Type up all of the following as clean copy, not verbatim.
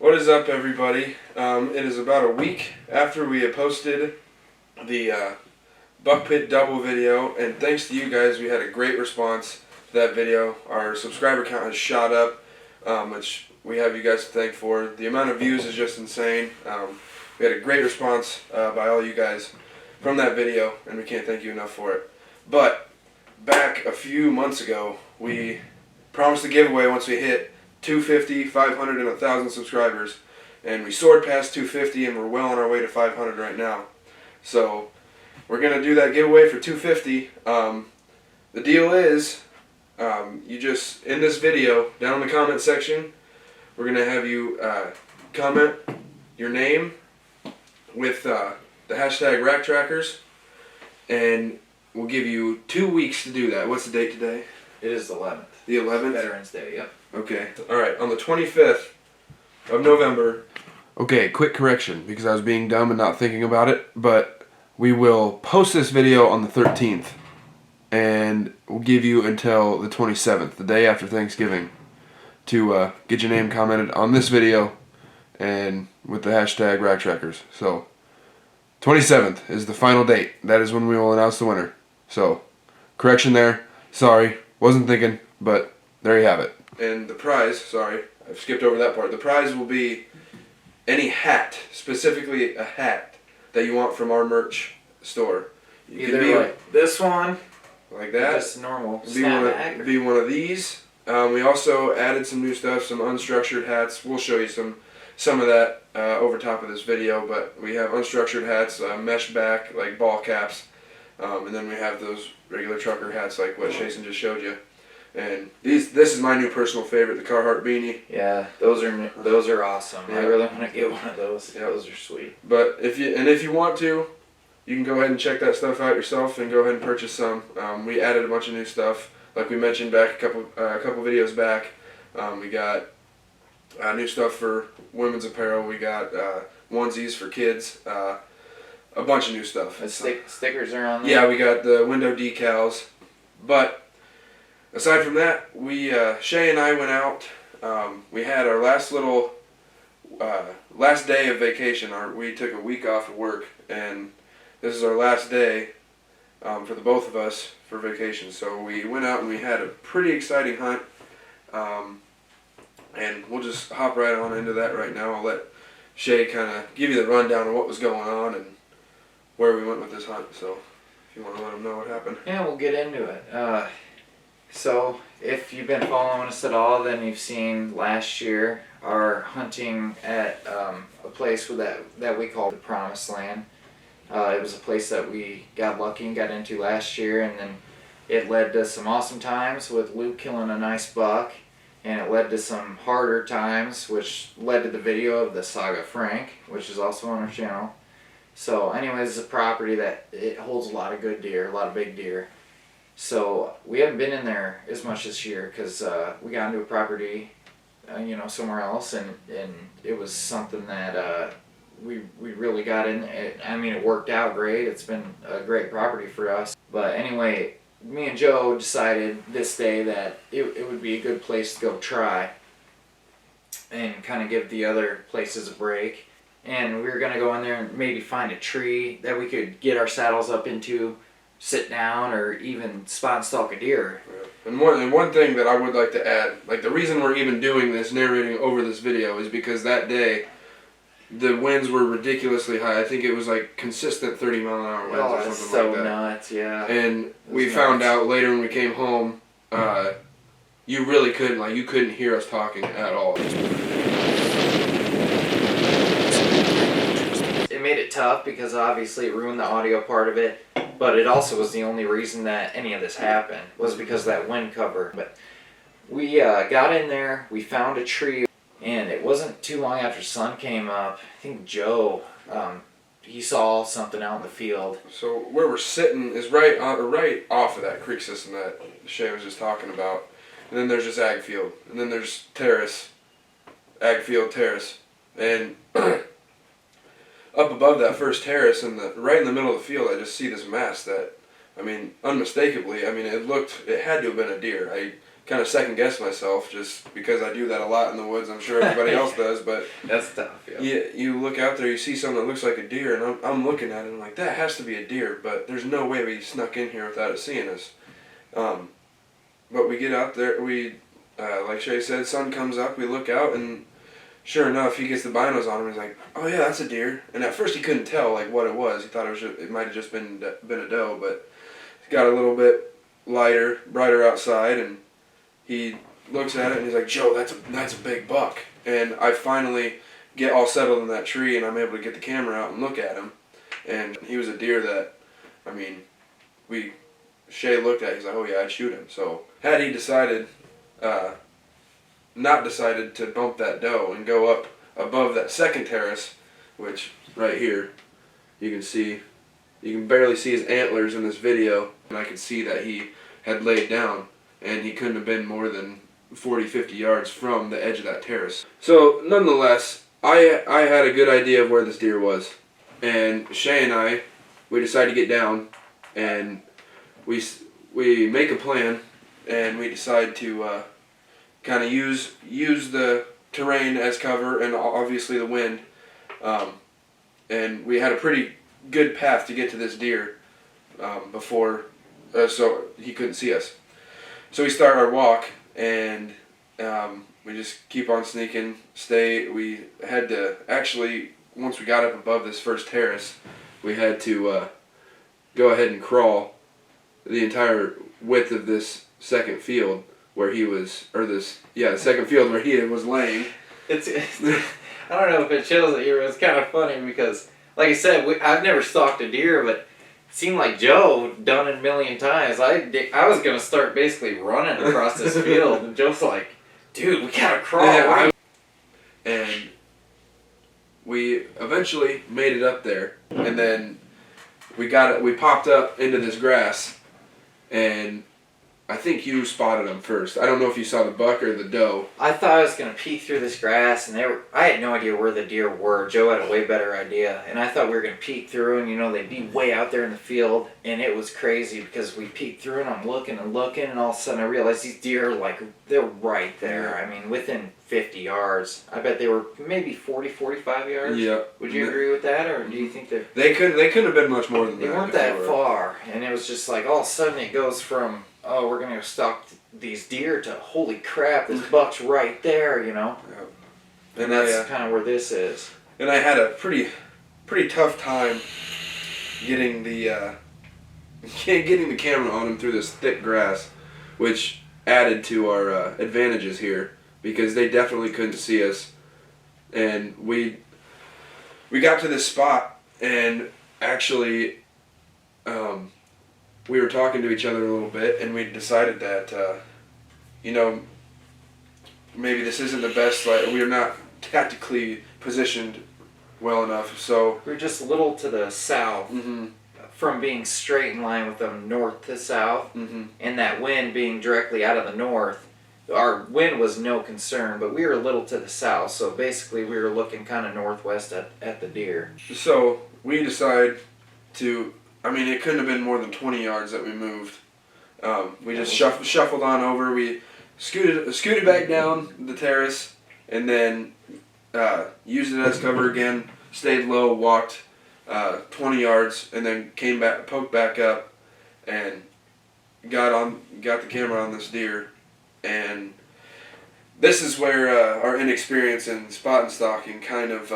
What is up, everybody? It is about a week after we had posted the Buck Pit Double video, and thanks to you guys, we had a great response to that video. Our subscriber count has shot up, which we have you guys to thank for. The amount of views is just insane. We had a great response by all you guys from that video, and we can't thank you enough for it. But back a few months ago, we promised a giveaway once we hit 250, 500, and 1,000 subscribers, and we soared past 250, and we're well on our way to 500 right now. So we're gonna do that giveaway for 250. The deal is, you just in this video down in the comment section, we're gonna have you comment your name with the hashtag Rack Trackers, and we'll give you 2 weeks to do that. What's the date today? It is the 11th. The 11th? Veterans Day, yep. Okay. Alright, on the 25th of November. Okay, quick correction, because I was being dumb and not thinking about it, but we will post this video on the 13th, and we'll give you until the 27th, the day after Thanksgiving, to get your name commented on this video, and with the hashtag Rack Trackers. So, 27th is the final date. That is when we will announce the winner. So, correction there. Sorry, wasn't thinking, but there you have it. And the prize, sorry, I've skipped over that part. The prize will be any hat, specifically a hat that you want from our merch store. You Either be like this one, like that. Just normal snapback. Be one of these. We also added some new stuff, some unstructured hats. We'll show you some of that over top of this video, but we have unstructured hats, mesh back, like ball caps, and then we have those regular trucker hats like what Jason just showed you. And this is my new personal favorite, the Carhartt beanie. Yeah, those are awesome. Yeah. I really want to get one of those. Yeah. Those are sweet. But if you want to, you can go ahead and check that stuff out yourself and go ahead and purchase some. We added a bunch of new stuff, like we mentioned back a couple videos back. We got new stuff for women's apparel. We got onesies for kids. A bunch of new stuff. The stickers are on there. Yeah, we got the window decals. But aside from that, Shay and I went out. We had our last day of vacation. We took a week off of work, and this is our last day for the both of us for vacation. So we went out and we had a pretty exciting hunt, and we'll just hop right on into that right now. I'll let Shay kind of give you the rundown of what was going on and where we went with this hunt. So if you want to let them know what happened. Yeah, we'll get into it. So, if you've been following us at all, then you've seen last year our hunting at a place that we call the Promised Land. It was a place that we got lucky and got into last year, and then it led to some awesome times with Luke killing a nice buck, and it led to some harder times, which led to the video of the Saga Frank, which is also on our channel. So anyways, it's a property that it holds a lot of good deer, a lot of big deer. So we haven't been in there as much this year because we got into a property, somewhere else, and it was something that we really got in. It worked out great. It's been a great property for us. But anyway, me and Joe decided this day that it would be a good place to go try and kind of give the other places a break. And we were going to go in there and maybe find a tree that we could get our saddles up into, sit down, or even spot and stalk a deer. And one thing that I would like to add, like the reason we're even doing this, narrating over this video, is because that day the winds were ridiculously high. I think it was like consistent 30-mile-an-hour winds or something so like that. Nuts, yeah. And we found out later when we came home, you really couldn't, you couldn't hear us talking at all. It made it tough because obviously it ruined the audio part of it, but it also was the only reason that any of this happened was because of that wind cover. But we got in there, we found a tree, and it wasn't too long after the sun came up. I think Joe, he saw something out in the field. So where we're sitting is right off of that creek system that Shay was just talking about. And then there's just ag field, and then there's terrace, ag field, terrace, and up above that first terrace, and right in the middle of the field, I just see this mass that, unmistakably, it had to have been a deer. kind of second guess myself just because I do that a lot in the woods. I'm sure everybody else does, but That's tough. Yeah. you look out there, you see something that looks like a deer, and I'm looking at it, and I'm like, that has to be a deer, but there's no way we snuck in here without it seeing us. But we get out there, like Shay said, sun comes up, we look out, and sure enough, he gets the binos on him, and he's like, oh yeah, that's a deer. And at first he couldn't tell like what it was. He thought it might have just been a doe, but it got a little bit brighter outside, and he looks at it and he's like, Joe, that's a big buck. And I finally get all settled in that tree, and I'm able to get the camera out and look at him. And he was a deer that, I mean, Shay looked at, he's like, oh yeah, I'd shoot him. So had he not decided to bump that doe and go up above that second terrace, which right here, you can barely see his antlers in this video, and I could see that he had laid down, and he couldn't have been more than 40-50 yards from the edge of that terrace. So nonetheless, I had a good idea of where this deer was, and Shay and we decided to get down, and we make a plan, and we decide to kind of use the terrain as cover, and obviously the wind, and we had a pretty good path to get to this deer before, so he couldn't see us. So we start our walk, and we just keep on sneaking. We had to actually, once we got up above this first terrace, we had to go ahead and crawl the entire width of this second field where he was, the second field where he was laying. It's I don't know if it shows it here, but it's kind of funny because, like I said, I've never stalked a deer, but it seemed like Joe done it a million times. I was going to start basically running across this field, and Joe's like, dude, we got to crawl. Yeah, and we eventually made it up there, and then we popped up into this grass, and I think you spotted them first. I don't know if you saw the buck or the doe. I thought I was going to peek through this grass, and I had no idea where the deer were. Joe had a way better idea, and I thought we were going to peek through, and they'd be way out there in the field, and it was crazy because we peeked through, and I'm looking, and all of a sudden I realized these deer are they're right there. I mean, within 50 yards. I bet they were maybe 40, 45 yards. Yeah. Would you agree with that, or do you think they couldn't have been much more than that? They weren't that far, and it was just like all of a sudden it goes from, oh, we're gonna go stalk these deer to, holy crap, this buck's right there, Yeah. And that's kind of where this is. And I had a pretty tough time getting the camera on him through this thick grass, which added to our advantages here because they definitely couldn't see us. And we got to this spot, and actually we were talking to each other a little bit, and we decided that maybe this isn't the best, we're not tactically positioned well enough, so we're just a little to the south from being straight in line with them north to south, and that wind being directly out of the north. Our wind was no concern, but we were a little to the south, so basically we were looking kind of northwest at the deer. So we decided to, it couldn't have been more than 20 yards that we moved. We just shuffled on over. We scooted back down the terrace, and then used it as cover again. Stayed low, walked 20 yards, and then came back, poked back up, and got the camera on this deer. And this is where our inexperience in spot and stalking kind of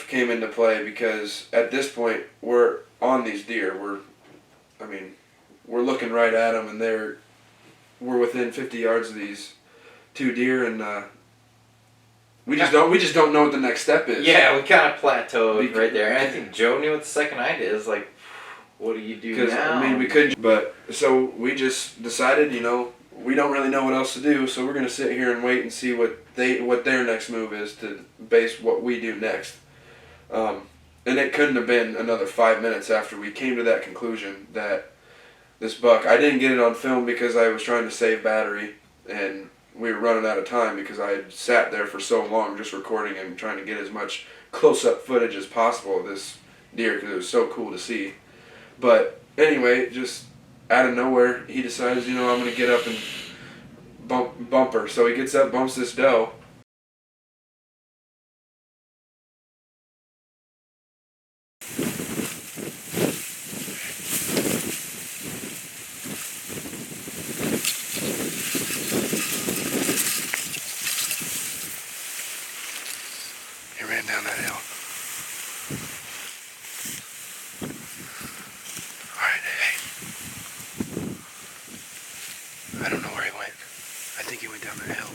came into play, because at this point we're on these deer. We're looking right at them, and we're within 50 yards of these two deer, and we just don't know what the next step is. Yeah, we kind of plateaued right there. And I think Joe knew what the second idea is. Like, what do you do now? We couldn't. But so we just decided, we don't really know what else to do, so we're gonna sit here and wait and see what their next move is to base what we do next. And it couldn't have been another 5 minutes after we came to that conclusion that this buck, I didn't get it on film because I was trying to save battery, and we were running out of time because I had sat there for so long just recording and trying to get as much close-up footage as possible of this deer because it was so cool to see. But anyway, just out of nowhere, he decides, I'm going to get up and bump her. So he gets up, bumps this doe. He ran down that hill. Alright, hey. I don't know where he went. I think he went down that hill.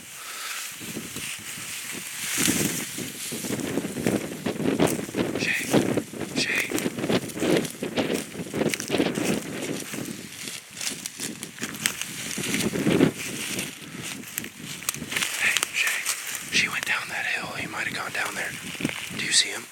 Shay. Hey, Shay. She went down that hill. He might have gone down there. Do you see him?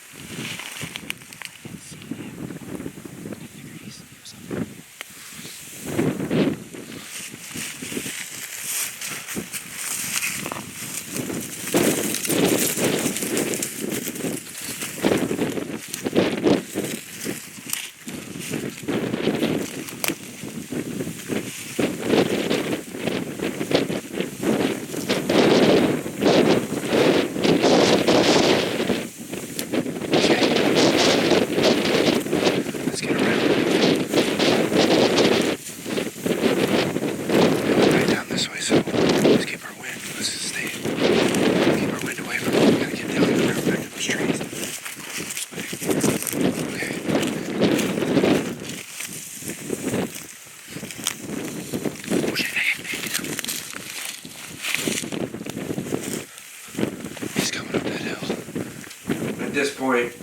At this point,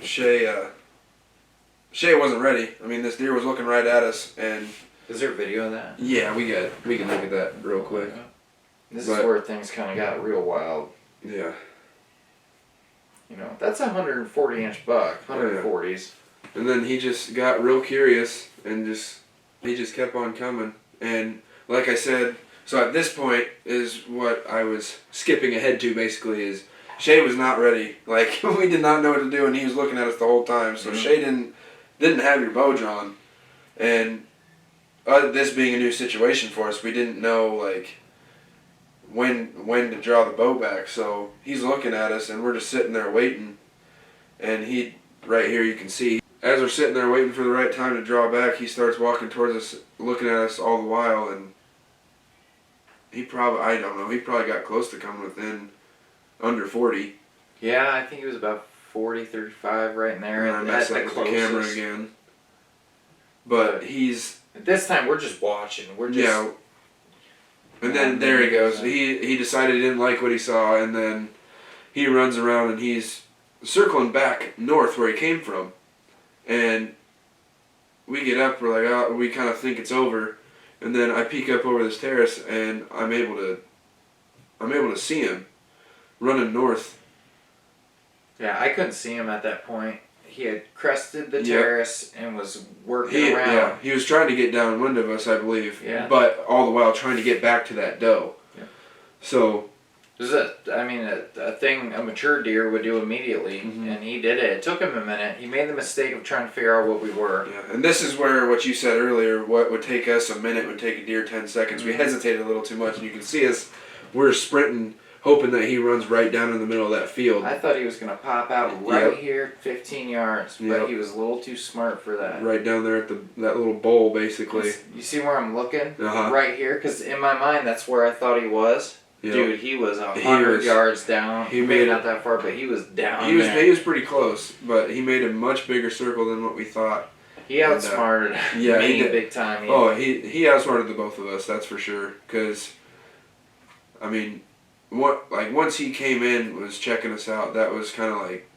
Shay wasn't ready. I mean, this deer was looking right at us, and Is there video of that? yeah, we can look at that real quick. This is where things kind of got real wild. Yeah. That's a 140-inch buck, 140s. And then he just got real curious, and he just kept on coming. And like I said, so at this point is what I was skipping ahead to. Basically, is Shay was not ready. Like, we did not know what to do, and he was looking at us the whole time. So Shay didn't have your bow drawn, and this being a new situation for us, we didn't know like when to draw the bow back. So he's looking at us, and we're just sitting there waiting. And he, right here, you can see, as we're sitting there waiting for the right time to draw back, he starts walking towards us, looking at us all the while, and he probably got close to coming within under 40. Yeah, I think he was about 40, 35 right in there. And I messed up with the camera again. But he's... At this time, we're just watching. We're just... Yeah. And then there he goes. He decided he didn't like what he saw, and then he runs around and he's circling back north where he came from. And we get up, we're like, oh, we kind of think it's over. And then I peek up over this terrace, and I'm able to see him running north. Yeah, I couldn't see him at that point. He had crested the terrace and was working around. Yeah, he was trying to get downwind of us, I believe. Yeah. But all the while trying to get back to that doe. Yeah. So... This is a thing a mature deer would do immediately, and he did it. It took him a minute. He made the mistake of trying to figure out what we were. Yeah, and this is where what you said earlier, what would take us a minute would take a deer 10 seconds. We hesitated a little too much, and you can see us, we're sprinting, hoping that he runs right down in the middle of that field. I thought he was going to pop out right here, 15 yards, but he was a little too smart for that. Right down there at that little bowl, basically. You see where I'm looking? Right here? Because in my mind, that's where I thought he was. Yep. Dude, he was 100 yards down. He made not that far, but he was down there. He was pretty close, but he made a much bigger circle than what we thought. He outsmarted me big time. He outsmarted the both of us, that's for sure. Because, I mean, once he came in, was checking us out, that was kind of like,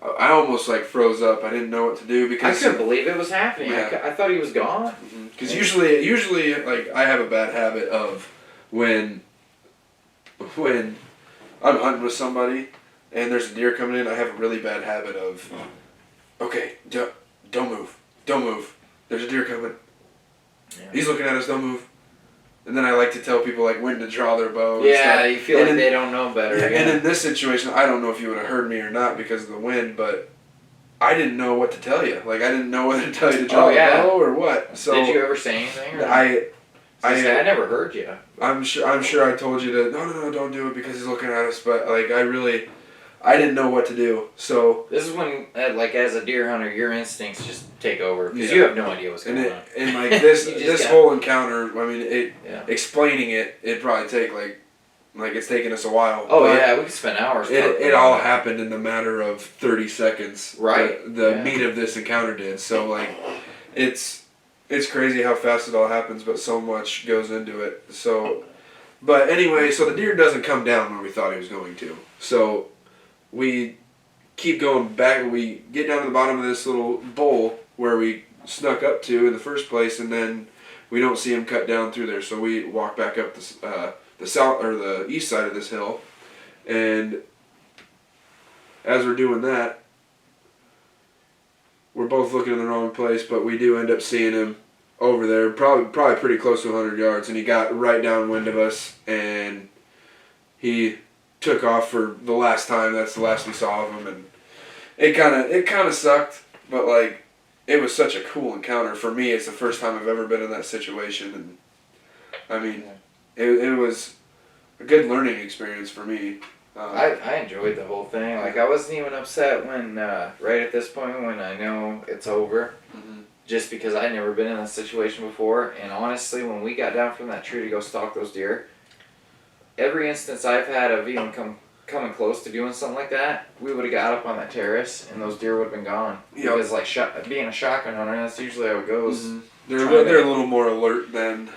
I almost like froze up. I didn't know what to do because I couldn't believe it was happening. Yeah. I thought he was gone. Because usually, like, I have a bad habit of when I'm hunting with somebody and there's a deer coming in, I have a really bad habit of, okay, don't move. There's a deer coming. Yeah. He's looking at us, don't move. And then I like to tell people like when to draw their bow. Yeah, you feel like they don't know better. Yeah, and in this situation, I don't know if you would have heard me or not because of the wind, but I didn't know what to tell you. Like, I didn't know whether to tell you to draw a bow or what. So did you ever say anything? Or I never heard you. I'm sure I told you to no, don't do it because he's looking at us. But like, I didn't know what to do. So this is when, like, as a deer hunter, your instincts just take over because you have no idea what's going on. And like this whole encounter, I mean, explaining it probably take like it's taken us a while. Oh yeah, we could spend hours. It all happened in the matter of 30 seconds. Right. The meat of this encounter did. So like, it's crazy how fast it all happens, but so much goes into it. So, but anyway, so the deer doesn't come down where we thought he was going to. So we keep going back. We get down to the bottom of this little bowl where we snuck up to in the first place, and then we don't see him cut down through there. So we walk back up the south or the east side of this hill, and as we're doing that, we're both looking in the wrong place, but we do end up seeing him over there, probably pretty close to 100 yards, and he got right downwind of us, and he took off for the last time. That's the last we saw of him, and it kind of sucked, but like, it was such a cool encounter. For me, it's the first time I've ever been in that situation, and I mean, it was a good learning experience for me. I enjoyed the whole thing. Like, I wasn't even upset when, right at this point, when I know it's over. Mm-hmm. Just because I'd never been in that situation before. And honestly, when we got down from that tree to go stalk those deer, every instance I've had of even coming close to doing something like that, we would have got up on that terrace and those deer would have been gone. Yep. Because like being a shotgun hunter, that's usually how it goes. Mm-hmm. They're a little more alert than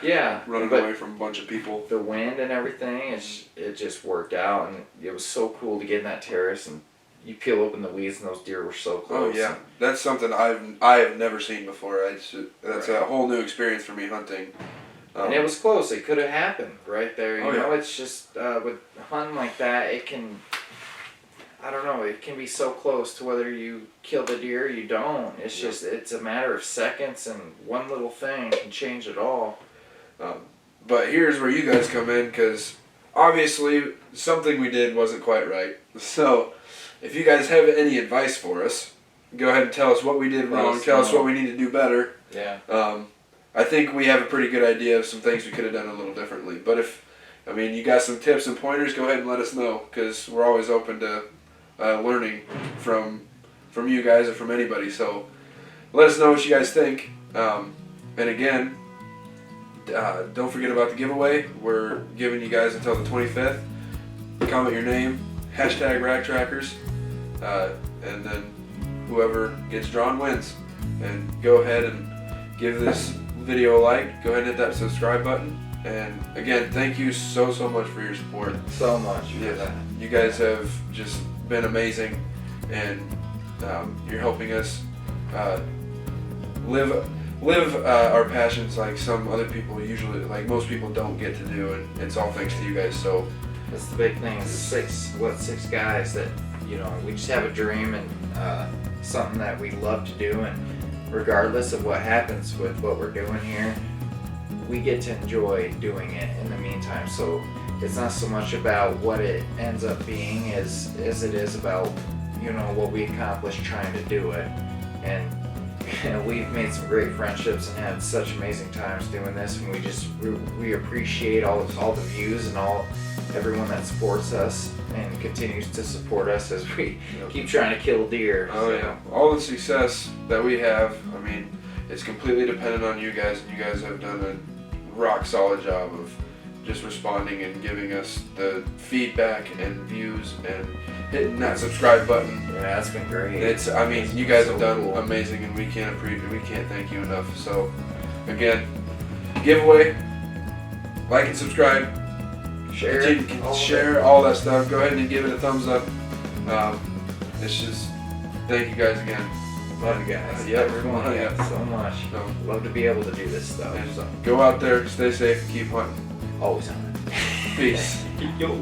running but away from a bunch of people. The wind and everything, it just worked out, and it was so cool to get in that terrace and you peel open the weeds and those deer were so close. Oh yeah, that's something I have never seen before. That's a whole new experience for me hunting. And it was close. It could have happened right there. You know, it's just with hunting like that, it can. I don't know. It can be so close to whether you kill the deer or you don't. It's just it's a matter of seconds, and one little thing can change it all. But here's where you guys come in, because obviously something we did wasn't quite right. So if you guys have any advice for us, go ahead and tell us what we did wrong. Tell us what we need to do better. Yeah. I think we have a pretty good idea of some things we could have done a little differently. But you got some tips and pointers, go ahead and let us know, because we're always open to learning from you guys or from anybody. So let us know what you guys think. And again, don't forget about the giveaway. We're giving you guys until the 25th. Comment your name, #RackTrackers, and then whoever gets drawn wins. And go ahead and give this video a like. Go ahead and hit that subscribe button. And again, thank you so much for your support. So much. Yeah, you guys have just been amazing, and you're helping us live our passions like some other people usually, like most people, don't get to do, and it's all thanks to you guys. So that's the big thing. Is six guys that we just have a dream and something that we love to do, and regardless of what happens with what we're doing here, we get to enjoy doing it in the meantime. So it's not so much about what it ends up being as it is about what we accomplish trying to do it. And we've made some great friendships and had such amazing times doing this, and we appreciate all the views and everyone that supports us and continues to support us as we keep trying to kill deer. Oh yeah, all the success that we have, it's completely dependent on you guys, and you guys have done a rock solid job of just responding and giving us the feedback and views and hitting that subscribe button. Yeah, that's been great. You guys have done amazing, and we can't thank you enough. So again, giveaway, like and subscribe, share all that stuff. Go ahead and give it a thumbs up. It's just, thank you guys again. Love you guys. Everyone, so much. Love to be able to do this stuff. Go out there, stay safe, and keep hunting. Always hunting. Peace. Yo.